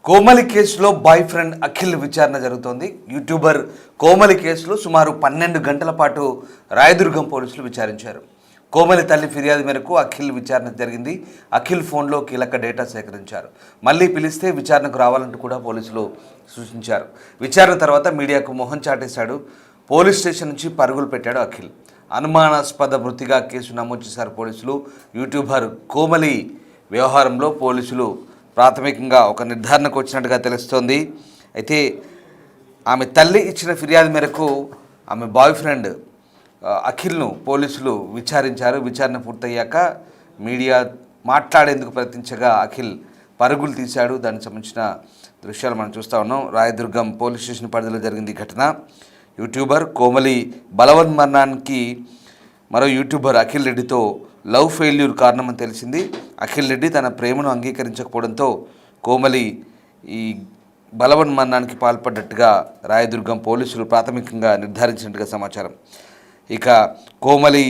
కోమలి కేసులో boy friend Akhil విచారణ జరుగుతోంది. యూట్యూబర్ కోమలి కేసులో సుమారు 12 గంటల పాటు రాయదుర్గం పోలీసులు విచారించారు. కోమలి తల్లి ఫిర్యాదు మేరకు అఖిల్ విచారణ జరిగింది. అఖిల్ ఫోన్లో కీలక డేటా సేకరించారు. మళ్ళీ పిలిస్తే విచారణకు రావాలంటూ కూడా పోలీసులు సూచించారు. విచారణ తర్వాత మీడియాకు మొహం చాటేశాడు. పోలీస్ స్టేషన్ నుంచి పరుగులు పెట్టాడు అఖిల్. అనుమానాస్పద మృతిగా కేసు నమోదు చేశారు పోలీసులు. యూట్యూబర్ కోమలి వ్యవహారంలో పోలీసులు ప్రాథమికంగా ఒక నిర్ధారణకు వచ్చినట్టుగా తెలుస్తోంది. అయితే ఆమె తల్లి ఇచ్చిన ఫిర్యాదు మేరకు ఆమె బాయ్ ఫ్రెండ్ అఖిల్ను పోలీసులు విచారించారు. విచారణ పూర్తయ్యాక మీడియా మాట్లాడేందుకు ప్రయత్నించగా అఖిల్ పరుగులు తీశాడు. దానికి సంబంధించిన దృశ్యాలు మనం చూస్తూ ఉన్నాం. రాయదుర్గం పోలీస్ స్టేషన్ పరిధిలో జరిగింది ఘటన. యూట్యూబర్ కోమలి బలవన్మరణానికి మరో యూట్యూబర్ అఖిల్ రెడ్డితో లవ్ ఫెయిల్యూర్ కారణమని తెలిసింది. అఖిల్ రెడ్డి తన ప్రేమను అంగీకరించకపోవడంతో కోమలి ఈ బలవన్మరణానికి పాల్పడ్డట్టుగా రాయదుర్గం పోలీసులు ప్రాథమికంగా నిర్ధారించినట్టుగా సమాచారం. ఇక కోమలి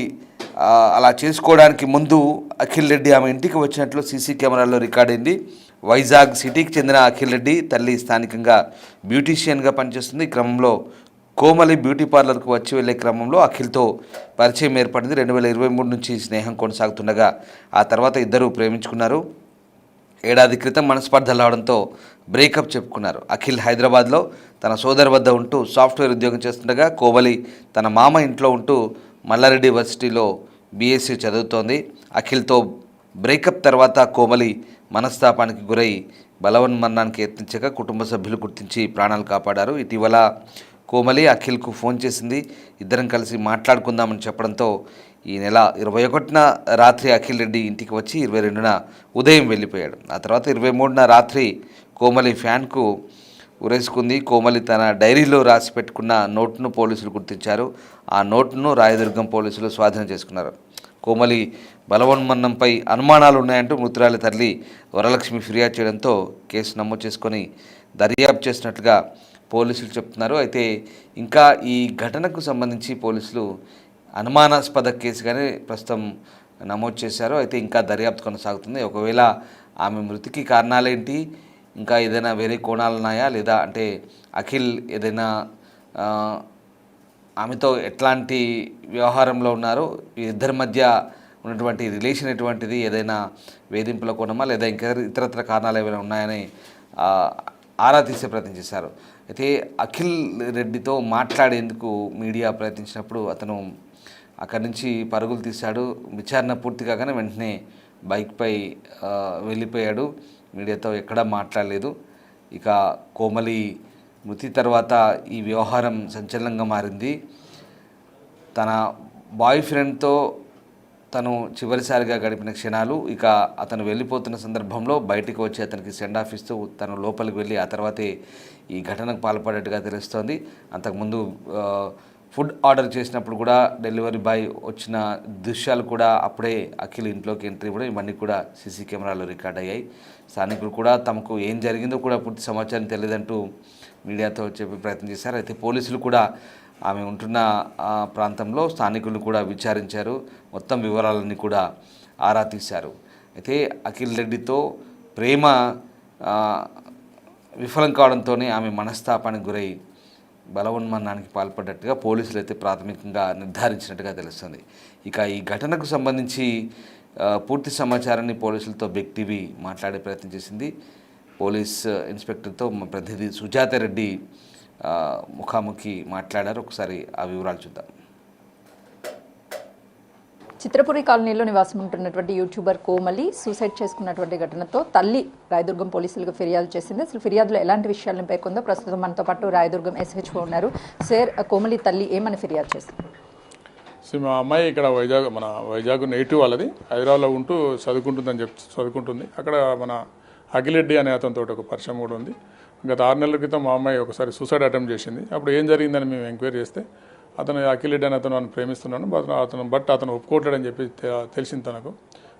అలా చేసుకోవడానికి ముందు అఖిల్ రెడ్డి ఆమె ఇంటికి వచ్చినట్లు సీసీ కెమెరాల్లో రికార్డైంది. వైజాగ్ సిటీకి చెందిన అఖిల్ రెడ్డి తల్లి స్థానికంగా బ్యూటీషియన్గా పనిచేస్తుంది. ఈ క్రమంలో కోమలి బ్యూటీ పార్లర్కు వచ్చి వెళ్లే క్రమంలో అఖిల్తో పరిచయం ఏర్పడింది. 2023 నుంచి స్నేహం కొనసాగుతుండగా ఆ తర్వాత ఇద్దరు ప్రేమించుకున్నారు. ఏడాది క్రితం మనస్పర్ధలు రావడంతో బ్రేకప్ చెప్పుకున్నారు. అఖిల్ హైదరాబాద్లో తన సోదరు వద్ద ఉంటూ సాఫ్ట్వేర్ ఉద్యోగం చేస్తుండగా కోమలి తన మామ ఇంట్లో ఉంటూ మల్లారెడ్డి యూనివర్సిటీలో బీఎస్సీ చదువుతోంది. అఖిల్తో బ్రేకప్ తర్వాత కోమలి మనస్తాపానికి గురై బలవన్మరణానికి యత్నించగా కుటుంబ సభ్యులు గుర్తించి ప్రాణాలు కాపాడారు. ఇటీవల కోమలి అఖిల్కు ఫోన్ చేసింది. ఇద్దరం కలిసి మాట్లాడుకుందామని చెప్పడంతో ఈ నెల 21న రాత్రి అఖిల్ రెడ్డి ఇంటికి వచ్చి 22న ఉదయం వెళ్ళిపోయాడు. ఆ తర్వాత 23న రాత్రి కోమలి ఫ్యాన్కు ఉరేసుకుంది. కోమలి తన డైరీలో రాసి పెట్టుకున్న నోటును పోలీసులు గుర్తించారు. ఆ నోటును రాయదుర్గం పోలీసులు స్వాధీనం చేసుకున్నారు. కోమలి బలవన్మరణంపై అనుమానాలు ఉన్నాయంటూ మృతురాలి తల్లి వరలక్ష్మి ఫిర్యాదు చేయడంతో కేసు నమోదు చేసుకొని దర్యాప్తు చేసినట్లుగా పోలీసులు చెప్తున్నారు. అయితే ఇంకా ఈ ఘటనకు సంబంధించి పోలీసులు అనుమానాస్పద కేసుగానే ప్రస్తుతం నమోదు చేశారు. అయితే ఇంకా దర్యాప్తు కొనసాగుతుంది. ఒకవేళ ఆమె మృతికి కారణాలేంటి, ఇంకా ఏదైనా వేరే కోణాలు ఉన్నాయా, లేదా అంటే అఖిల్ ఏదైనా ఆమెతో ఎట్లాంటి వ్యవహారంలో ఉన్నారు, ఇద్దరి మధ్య ఉన్నటువంటి రిలేషన్ ఎటువంటిది, ఏదైనా వేధింపుల కోణమా లేదా ఇంకా ఇతరత్ర కారణాలు ఏమైనా ఉన్నాయని ఆరా తీసే ప్రయత్నం చేశారు. అయితే అఖిల్ రెడ్డితో మాట్లాడేందుకు మీడియా ప్రయత్నించినప్పుడు అతను అక్కడి నుంచి పరుగులు తీశాడు. విచారణ పూర్తి కాగానే వెంటనే బైక్పై వెళ్ళిపోయాడు. మీడియాతో ఎక్కడా మాట్లాడలేదు. ఇక కోమలి మృతి తర్వాత ఈ వ్యవహారం సంచలనంగా మారింది. తన బాయ్ ఫ్రెండ్తో తను చివరిసారిగా గడిపిన క్షణాలు, ఇక అతను వెళ్ళిపోతున్న సందర్భంలో బయటికి వచ్చి అతనికి సెండ్ ఆఫ్ ఇస్తూ తను లోపలికి వెళ్ళి ఆ తర్వాతే ఈ ఘటనకు పాల్పడేట్టుగా తెలుస్తోంది. అంతకుముందు ఫుడ్ ఆర్డర్ చేసినప్పుడు కూడా డెలివరీ బాయ్ వచ్చిన దృశ్యాలు కూడా అప్పుడే అఖిల్ ఇంట్లోకి ఎంట్రీ ఇవ్వడం, ఇవన్నీ కూడా సీసీ కెమెరాలో రికార్డ్ అయ్యాయి. స్థానికులు కూడా తమకు ఏం జరిగిందో కూడా పూర్తి సమాచారం తెలియదంటూ మీడియాతో చెప్పే ప్రయత్నం చేశారు. అయితే పోలీసులు కూడా ఆమె ఉంటున్న ప్రాంతంలో స్థానికులను కూడా విచారించారు. మొత్తం వివరాలన్నీ కూడా ఆరా తీశారు. అయితే అఖిల్ రెడ్డితో ప్రేమ విఫలం కావడంతోనే ఆమె మనస్తాపానికి గురై బలవన్మరణానికి పాల్పడ్డట్టుగా పోలీసులు అయితే ప్రాథమికంగా నిర్ధారించినట్టుగా తెలుస్తుంది. ఇక ఈ ఘటనకు సంబంధించి పూర్తి సమాచారాన్ని పోలీసులతో బిగ్ టీవీ మాట్లాడే ప్రయత్నం చేసింది. పోలీస్ ఇన్స్పెక్టర్తో మా ప్రతినిధి సుజాత రెడ్డి ముఖాముఖి మాట్లాడారు. ఒకసారి ఆ వివరాలు చూద్దాం. చిత్రపురి కాలనీలో నివాసం ఉంటున్నటువంటి యూట్యూబర్ కోమలి సూసైడ్ చేసుకున్నటువంటి ఘటనతో తల్లి రాయదుర్గం పోలీసులకు ఫిర్యాదు చేసింది. అసలు ఫిర్యాదులో ఎలాంటి విషయాలను పేర్కొందో ప్రస్తుతం మనతో పాటు రాయదుర్గం SHO ఉన్నారు. సార్, కోమలి తల్లి ఏమని ఫిర్యాదు చేసింది? సో మా అమ్మాయి ఇక్కడ వైజాగ్ నేటివ్ వాళ్ళది, హైదరాబాద్లో ఉంటూ చదువుకుంటుంది. అక్కడ మన అఖిల్ రెడ్డి అనే అతనితో ఒక పరిచయం కూడా ఉంది. గత 6 నెలల క్రితం మా అమ్మాయి ఒకసారి సూసైడ్ అటెంప్ట్ చేసింది. అప్పుడు ఏం జరిగిందని మేము ఎంక్వైరీ చేస్తే అతను అఖిల్ రెడ్డి అని అతను ప్రేమిస్తున్నాను, అతను ఒప్పుకోవట్లేడని చెప్పి తెలిసింది తనకు.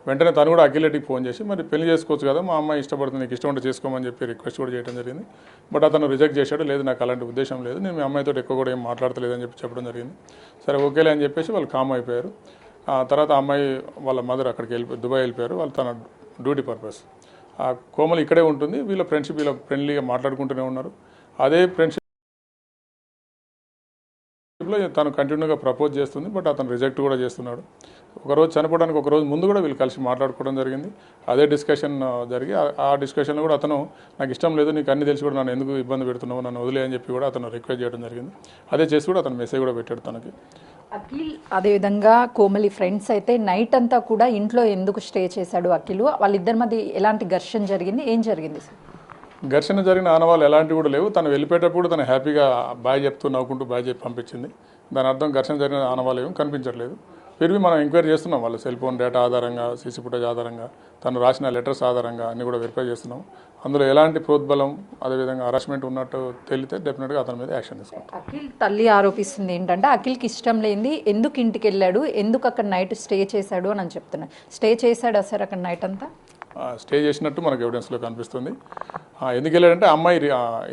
వెంటనే తను కూడా అఖిల్ రెడ్డికి ఫోన్ చేసి మరి పెళ్లి చేసుకోవచ్చు కదా, మా అమ్మాయి ఇష్టపడుతుంది, నీకు ఇష్టం ఉంటే చేసుకోమని చెప్పి రిక్వెస్ట్ కూడా చేయడం జరిగింది. బట్ అతను రిజెక్ట్ చేశాడు. లేదు, నాకు అలాంటి ఉద్దేశం లేదు, నేను మీ అమ్మాయితో ఎక్కువ కూడా ఏం మాట్లాడతలేదని చెప్పడం జరిగింది. సరే ఓకేలే అని చెప్పేసి వాళ్ళు కామ్ అయిపోయారు. తర్వాత అమ్మాయి వాళ్ళ మదర్ అక్కడికి దుబాయ్ వెళ్ళిపోయారు. వాళ్ళు తన డ్యూటీ పర్పస్. ఆ కోమలి ఇక్కడే ఉంటుంది, వీళ్ళ ఫ్రెండ్లీగా మాట్లాడుకుంటూనే ఉన్నారు. అదే ఫ్రెండ్షిప్లో తను కంటిన్యూగా ప్రపోజ్ చేస్తుంది, బట్ అతను రిజెక్ట్ కూడా చేస్తున్నాడు. ఒకరోజు చనిపోవడానికి ఒక రోజు ముందు కూడా వీళ్ళు కలిసి మాట్లాడుకోవడం జరిగింది. అదే డిస్కషన్ జరిగి ఆ డిస్కషన్లో కూడా అతను నాకు ఇష్టం లేదు, నీకు అన్ని తెలిసి కూడా నన్ను ఎందుకు ఇబ్బంది పెడుతున్నావు, నన్ను వదిలే అని చెప్పి కూడా అతను రిక్వెస్ట్ చేయడం జరిగింది. అదే చేసి కూడా అతను మెసేజ్ కూడా పెట్టాడు తనకి. అఖిల్ అదేవిధంగా కోమలి ఫ్రెండ్స్ అయితే నైట్ అంతా కూడా ఇంట్లో ఎందుకు స్టే చేశాడు అఖిల్? వాళ్ళిద్దరి మధ్య ఎలాంటి ఘర్షణ జరిగింది, ఏం జరిగింది సార్? ఘర్షణ జరిగిన ఆనవాళ్ళు ఎలాంటివి కూడా లేవు. తను వెళ్ళిపోయేటప్పుడు తను హ్యాపీగా బాయ్ చెప్తూ నవ్వుకుంటూ బాయ్ చెప్పి పంపించింది. దాని అర్థం ఘర్షణ జరిగిన ఆనవాళ్ళు ఏమి కనిపించట్లేదు. తిరిగి మనం ఎంక్వైరీ చేస్తున్నాం, వాళ్ళ సెల్ ఫోన్ డేటా ఆధారంగా, సీసీ ఫుటేజ్ ఆధారంగా, తను రాసిన లెటర్స్ ఆధారంగా అన్ని కూడా వెరిఫై చేస్తున్నాం. అందులో ఎలాంటి ప్రోద్బలం అదేవిధంగా హరాస్మెంట్ ఉన్నట్టు తెలితే డెఫినెట్గా అతని మీద యాక్షన్ తీసుకుంటాం. అఖిల్ తల్లి ఆరోపిస్తుంది ఏంటంటే అఖిల్కి ఇష్టం లేనిది ఎందుకు ఇంటికి వెళ్ళాడు, ఎందుకు అక్కడ నైట్ స్టే చేశాడు అని చెప్తున్నాడు. స్టే చేశాడా సార్ అక్కడ నైట్ అంతా? స్టే చేసినట్టు మనకు ఎవిడెన్స్లో కనిపిస్తుంది. ఎందుకు వెళ్ళాడంటే అమ్మాయి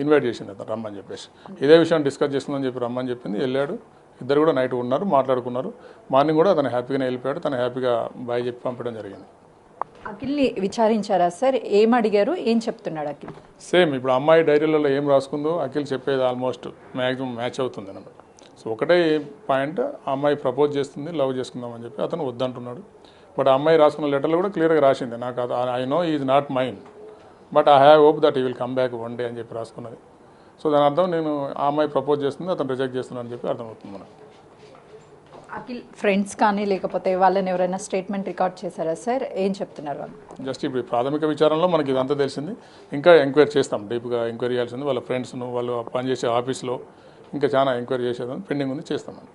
ఇన్వైట్ చేసింది అతను రమ్మని చెప్పేసి, ఇదే విషయం డిస్కస్ చేస్తుందని చెప్పి రమ్మని చెప్పింది. వెళ్ళాడు, ఇద్దరు కూడా నైట్ ఉన్నారు, మాట్లాడుకున్నారు. మార్నింగ్ కూడా అతను హ్యాపీగానే వెళ్ళిపోయాడు, తను హ్యాపీగా బాయ్ చెప్పి పంపడం జరిగింది. అఖిల్ని విచారించారా సార్? ఏం అడిగారు, ఏం చెప్తున్నాడు అఖిల్? సేమ్ ఇప్పుడు అమ్మాయి డైరీలలో ఏం రాసుకుందో అఖిల్ చెప్పేది ఆల్మోస్ట్ మ్యాక్సిమం మ్యాచ్ అవుతుంది అన్నమాట. సో ఒకటే పాయింట్, ఆ అమ్మాయి ప్రపోజ్ చేస్తుంది, లవ్ చేసుకుందామని చెప్పి అతను వద్దంటున్నాడు. బట్ ఆ అమ్మాయి రాసుకున్న లెటర్లో కూడా క్లియర్గా రాసింది, నాకు I know is not mind but I have hope that he will come back one day అని చెప్పి రాసుకున్నది. సో దాని అర్థం నేను ఆ అమ్మాయి ప్రపోజ్ చేస్తుంది, అతను రిజెక్ట్ చేస్తున్నాను అని చెప్పి అర్థమవుతుంది మనకు. అఖిల్ ఫ్రెండ్స్ కానీ లేకపోతే వాళ్ళని ఎవరైనా స్టేట్మెంట్ రికార్డ్ చేశారా సార్? ఏం చెప్తున్నారు వాళ్ళు? జస్ట్ ఇప్పుడు ప్రాథమిక విచారణలో మనకి ఇదంతా తెలిసింది. ఇంకా ఎంక్వైరీ చేస్తాం, డీప్గా ఎంక్వైరీ చేయాల్సింది. వాళ్ళ ఫ్రెండ్స్ను, వాళ్ళు పనిచేసే ఆఫీస్లో ఇంకా చాలా ఎంక్వైరీ చేసేదని పెండింగ్ ఉంది, చేస్తామని.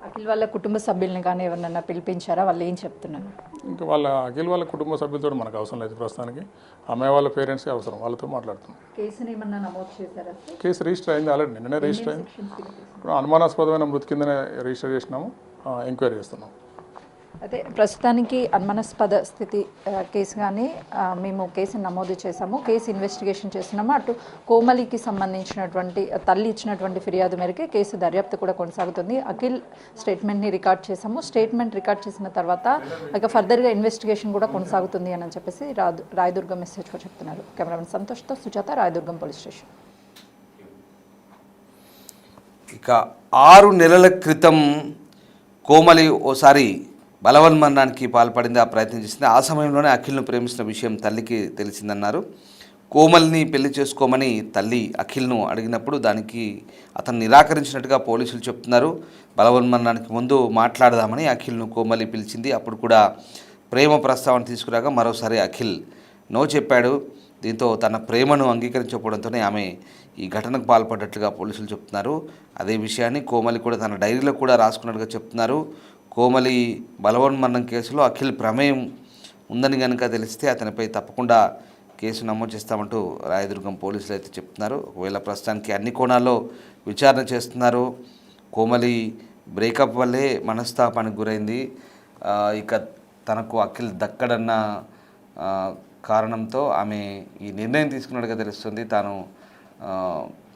అఖిల్ వాళ్ళ కుటుంబ సభ్యుల్ని కానీ ఎవరినైనా పిలిపించారా? వాళ్ళు ఏం చెప్తున్నారు? ఇంకా అఖిల్ వాళ్ళ కుటుంబ సభ్యులతో మనకు అవసరం లేదు ప్రస్తుతానికి. అమ్మాయి వాళ్ళ పేరెంట్స్కి అవసరం, వాళ్ళతో మాట్లాడుతున్నాం. కేసుని ఏమన్నా నమోదు చేశారా? కేసు రిజిస్టర్ అయింది, ఆల్రెడీ నిన్ననే రిజిస్టర్ అయింది. ఇప్పుడు అనుమానాస్పదమైన మృతి కిందనే రిజిస్టర్ చేసినాము, ఎంక్వైరీ చేస్తున్నాం. అయితే ప్రస్తుతానికి అనుమానాస్పద స్థితి కేసు కానీ మేము కేసుని నమోదు చేశాము, కేసు ఇన్వెస్టిగేషన్ చేస్తున్నాము. అటు కోమలికి సంబంధించినటువంటి తల్లి ఇచ్చినటువంటి ఫిర్యాదు మేరకు కేసు దర్యాప్తు కూడా కొనసాగుతుంది. అఖిల్ స్టేట్మెంట్ని రికార్డ్ చేశాము. స్టేట్మెంట్ రికార్డ్ చేసిన తర్వాత ఇక ఫర్దర్గా ఇన్వెస్టిగేషన్ కూడా కొనసాగుతుంది అని చెప్పేసి రాయదుర్గం మెసేజ్గా చెప్తున్నారు. కెమెరామెన్ సంతోష్తో సుజాత, రాయదుర్గం పోలీస్ స్టేషన్. ఇక 6 నెలల క్రితం కోమలి ఓసారి బలవన్మరణానికి పాల్పడింది, ఆ ప్రయత్నం చేసింది. ఆ సమయంలోనే అఖిల్ను ప్రేమిస్తున్న విషయం తల్లికి తెలిసిందన్నారు. కోమల్ని పెళ్లి చేసుకోమని తల్లి అఖిల్ను అడిగినప్పుడు దానికి అతను నిరాకరించినట్టుగా పోలీసులు చెప్తున్నారు. బలవన్మరణానికి ముందు మాట్లాడదామని అఖిల్ను కోమలి పిలిచింది. అప్పుడు కూడా ప్రేమ ప్రస్తావన తీసుకురాగా మరోసారి అఖిల్ నో చెప్పాడు. దీంతో తన ప్రేమను అంగీకరించకపోవడంతోనే ఆమె ఈ ఘటనకు పాల్పడ్డట్లుగా పోలీసులు చెప్తున్నారు. అదే విషయాన్ని కోమలి కూడా తన డైరీలో కూడా రాసుకున్నట్టుగా చెప్తున్నారు. కోమలి బలవన్మరణం కేసులో అఖిల్ ప్రమేయం ఉందని కనుక తెలిస్తే అతనిపై తప్పకుండా కేసు నమోదు చేస్తామంటూ రాయదుర్గం పోలీసులు అయితే చెప్తున్నారు. ఒకవేళ ప్రస్తుతానికి అన్ని కోణాల్లో విచారణ చేస్తున్నారు. కోమలి బ్రేకప్ వల్లే మనస్తాపానికి గురైంది. ఇక తనకు అఖిల్ దక్కడన్న కారణంతో ఆమె ఈ నిర్ణయం తీసుకున్నట్టుగా తెలుస్తుంది.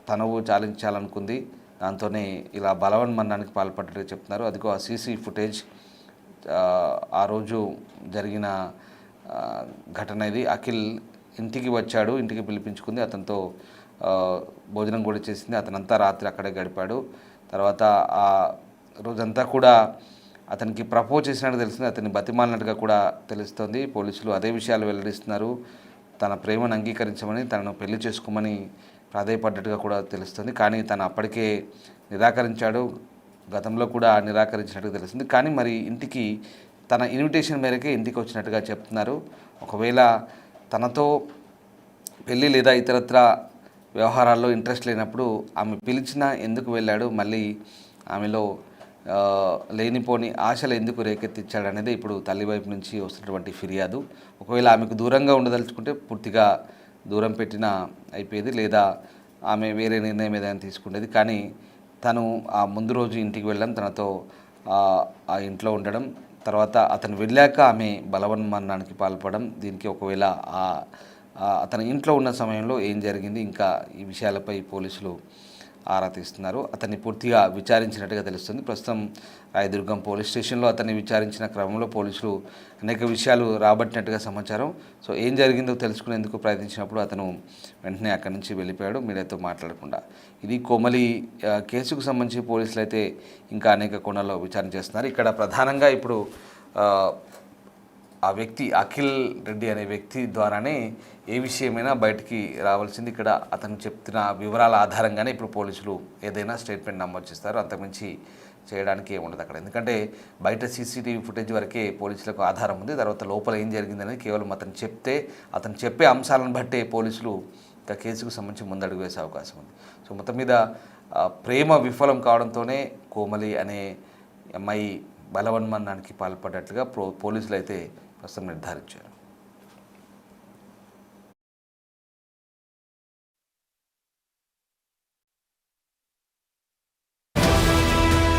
తనువు చాలించాలనుకుంది, దాంతోనే ఇలా బలవన్మరణానికి పాల్పడ్డట్టుగా చెప్తున్నారు. అదిగో ఆ సీసీ ఫుటేజ్, ఆ రోజు జరిగిన ఘటన ఇది. అఖిల్ ఇంటికి వచ్చాడు, ఇంటికి పిలిపించుకుంది, అతనితో భోజనం కూడా చేసింది. అతనంతా రాత్రి అక్కడే గడిపాడు. తర్వాత ఆ రోజంతా కూడా అతనికి ప్రపోజ్ చేసినట్టు తెలిసింది, అతన్ని బతిమాలినట్టుగా కూడా తెలుస్తుంది. పోలీసులు అదే విషయాలు వెల్లడిస్తున్నారు. తన ప్రేమను అంగీకరించమని, తనను పెళ్లి చేసుకోమని ప్రాధేయపడ్డట్టుగా కూడా తెలుస్తుంది. కానీ తను అప్పటికే నిరాకరించాడు, గతంలో కూడా నిరాకరించినట్టుగా తెలిసింది. కానీ మరి ఇంటికి తన ఇన్విటేషన్ మేరకే ఇంటికి వచ్చినట్టుగా చెప్తున్నారు. ఒకవేళ తనతో పెళ్ళి లేదా ఇతరత్ర వ్యవహారాల్లో ఇంట్రెస్ట్ లేనప్పుడు ఆమె పిలిచినా ఎందుకు వెళ్ళాడు, మళ్ళీ ఆమెలో లేనిపోని ఆశలు ఎందుకు రేకెత్తించాడు అనేది ఇప్పుడు తల్లి వైపు నుంచి వస్తున్నటువంటి ఫిర్యాదు. ఒకవేళ ఆమెకు దూరంగా ఉండదలుచుకుంటే పూర్తిగా దూరం పెట్టినా అయిపోయేది, లేదా ఆమె వేరే నిర్ణయం ఏదైనా తీసుకునేది. కానీ తను ఆ ముందు రోజు ఇంటికి వెళ్ళడం, తనతో ఆ ఇంట్లో ఉండడం, తర్వాత అతను వెళ్ళాక ఆమె బలవన్మరణానికి పాల్పడడం, దీనికి ఒకవేళ అతని ఇంట్లో ఉన్న సమయంలో ఏం జరిగింది, ఇంకా ఈ విషయాలపై పోలీసులు ఆరా తీస్తున్నారు. అతన్ని పూర్తిగా విచారించినట్టుగా తెలుస్తుంది. ప్రస్తుతం రాయదుర్గం పోలీస్ స్టేషన్లో అతన్ని విచారించిన క్రమంలో పోలీసులు అనేక విషయాలు రాబట్టినట్టుగా సమాచారం. సో ఏం జరిగిందో తెలుసుకునేందుకు ప్రయత్నించినప్పుడు అతను వెంటనే అక్కడి నుంచి వెళ్ళిపోయాడు మీడియాతో మాట్లాడకుండా. ఇది కోమలి కేసుకు సంబంధించి పోలీసులు అయితే ఇంకా అనేక కోణాల్లో విచారణ చేస్తున్నారు. ఇక్కడ ప్రధానంగా ఇప్పుడు ఆ వ్యక్తి అఖిల్ రెడ్డి అనే వ్యక్తి ద్వారానే ఏ విషయమైనా బయటికి రావాల్సింది. ఇక్కడ అతను చెప్తున్న వివరాల ఆధారంగానే ఇప్పుడు పోలీసులు ఏదైనా స్టేట్మెంట్ నమోదు చేస్తారు. అంతకుమించి చేయడానికి ఏముండదు అక్కడ. ఎందుకంటే బయట సీసీటీవీ ఫుటేజ్ వరకే పోలీసులకు ఆధారం ఉంది. తర్వాత లోపల ఏం జరిగిందనేది కేవలం అతను చెప్పే అంశాలను బట్టే పోలీసులు ఇంకా కేసుకు సంబంధించి ముందడుగు వేసే అవకాశం ఉంది. సో మొత్తం మీద ప్రేమ విఫలం కావడంతోనే కోమలి అనే అమ్మాయి బలవన్మరణానికి పాల్పడ్డట్లుగా పోలీసులు అయితే ప్రస్తుతం నిర్ధారించారు.